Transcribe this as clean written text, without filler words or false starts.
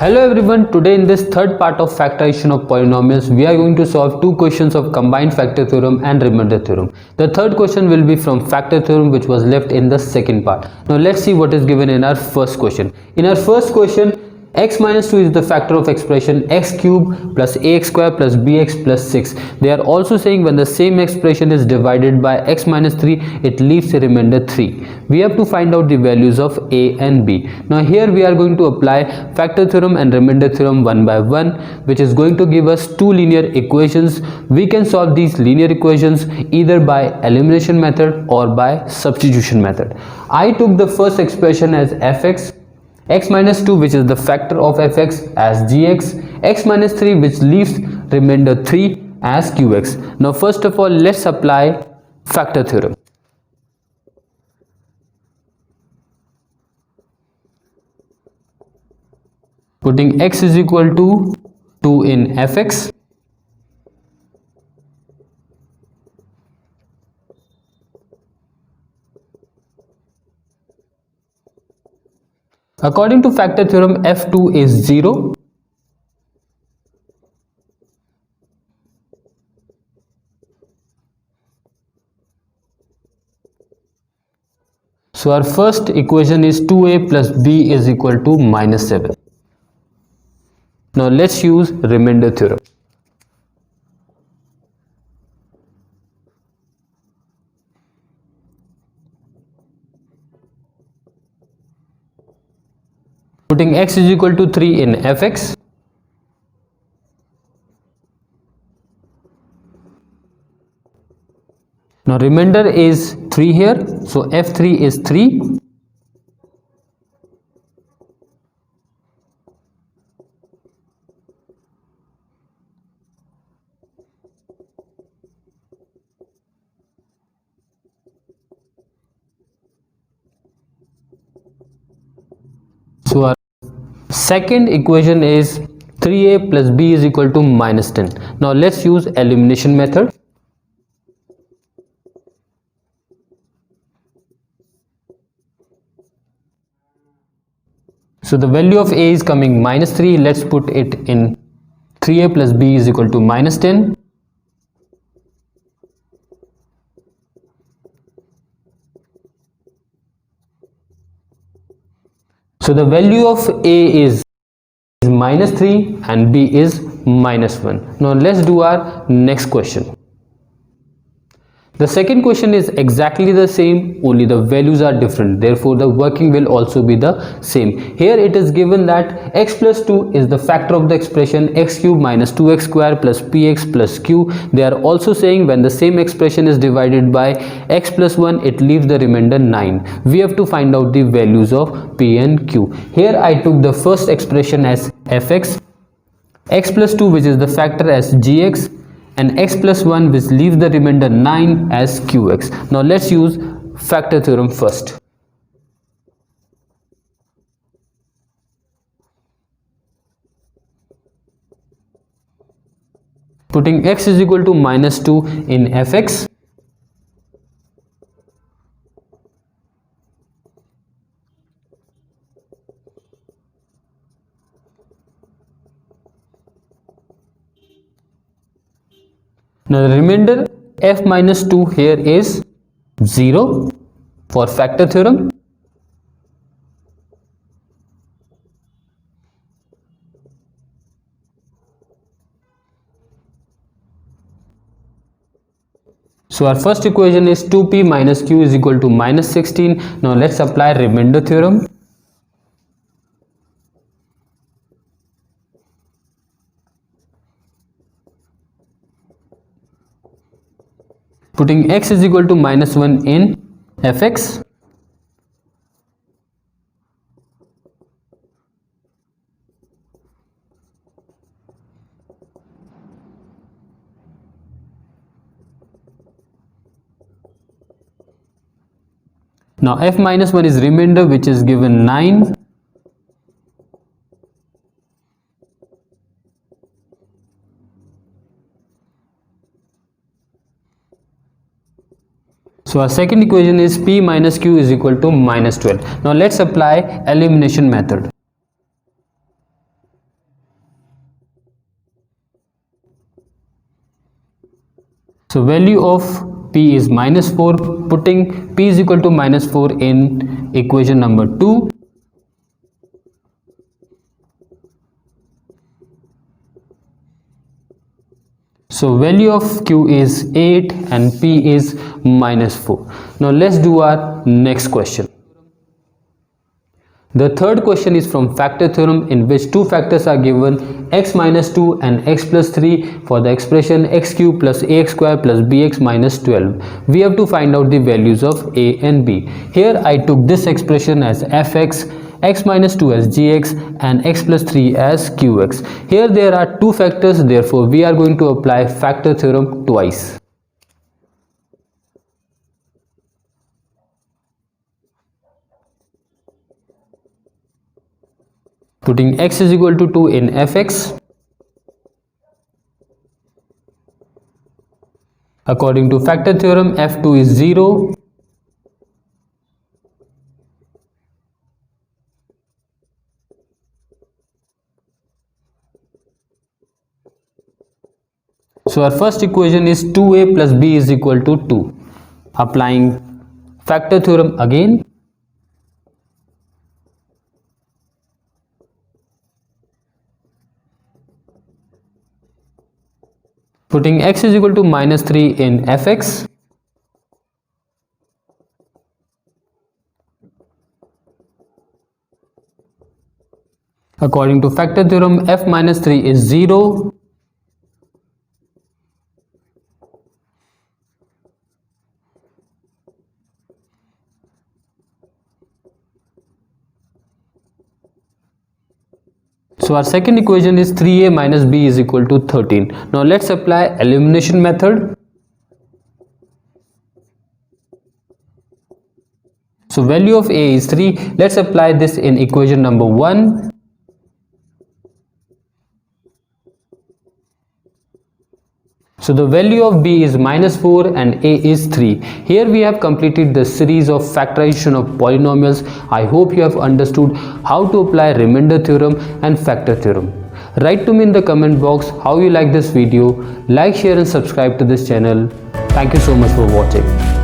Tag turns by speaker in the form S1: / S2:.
S1: Hello everyone, today in this third part of factorization of polynomials, we are going to solve two questions of combined factor theorem and remainder theorem. The third question will be from factor theorem which was left in the second part. Now let's see what is given in our first question. In our first question, x minus 2 is the factor of expression x cube plus ax square plus bx plus 6. They are also saying when the same expression is divided by x minus 3, it leaves a remainder 3. We have to find out the values of a and b. Now here we are going to apply factor theorem and remainder theorem one by one, which is going to give us two linear equations. We can solve these linear equations either by elimination method or by substitution method. I took the first expression as fx, x minus 2 which is the factor of fx as gx, x minus 3 which leaves remainder 3 as qx. Now first of all, let's apply factor theorem. Putting x is equal to 2 in fx, according to factor theorem, f2 is 0. So our first equation is 2a plus b is equal to minus 7. Now let's use remainder theorem. Putting x is equal to 3 in fx, now remainder is 3 here, so f3 is 3. So our second equation is 3a plus b is equal to minus 10. Now let's use elimination method. So the value of a is coming minus 3. Let's put it in 3a plus b is equal to minus 10. So the value of a is minus 3 and b is minus 1. Now let's do our next question. The second question is exactly the same, only the values are different, therefore the working will also be the same. Here it is given that x plus 2 is the factor of the expression x cube minus 2x square plus px plus q. They are also saying when the same expression is divided by x plus 1, it leaves the remainder 9. We have to find out the values of p and q. Here I took the first expression as fx, x plus 2 which is the factor as gx, and x plus 1 which leaves the remainder 9 as qx. Now let's use factor theorem first. Putting x is equal to minus 2 in fx, now the remainder f minus 2 here is 0 for factor theorem. So our first equation is 2p minus q is equal to minus 16. Now let's apply remainder theorem. Putting x is equal to minus 1 in fx, now f minus 1 is remainder which is given 9. So our second equation is P minus Q is equal to minus 12. Now let's apply elimination method. So value of p is minus 4, putting p is equal to minus 4 in equation number 2. So value of q is 8 and p is minus 4. Now let's do our next question. The third question is from factor theorem, in which two factors are given, x minus 2 and x plus 3, for the expression x cube plus ax square plus bx minus 12. We have to find out the values of a and b. Here I took this expression as fx, x minus 2 as gx and x plus 3 as qx. Here there are two factors, therefore we are going to apply factor theorem twice. Putting x is equal to 2 in fx. According to factor theorem, f2 is 0. So our first equation is 2a plus b is equal to 2. Applying factor theorem again. Putting x is equal to minus 3 in fx. According to factor theorem, f minus 3 is 0. So our second equation is 3a minus b is equal to 13. Now let's apply elimination method. So value of a is 3. Let's apply this in equation number 1. So the value of b is minus 4 and a is 3. Here we have completed the series of factorization of polynomials. I hope you have understood how to apply remainder theorem and factor theorem. Write to me in the comment box how you like this video. Like, share and subscribe to this channel. Thank you so much for watching.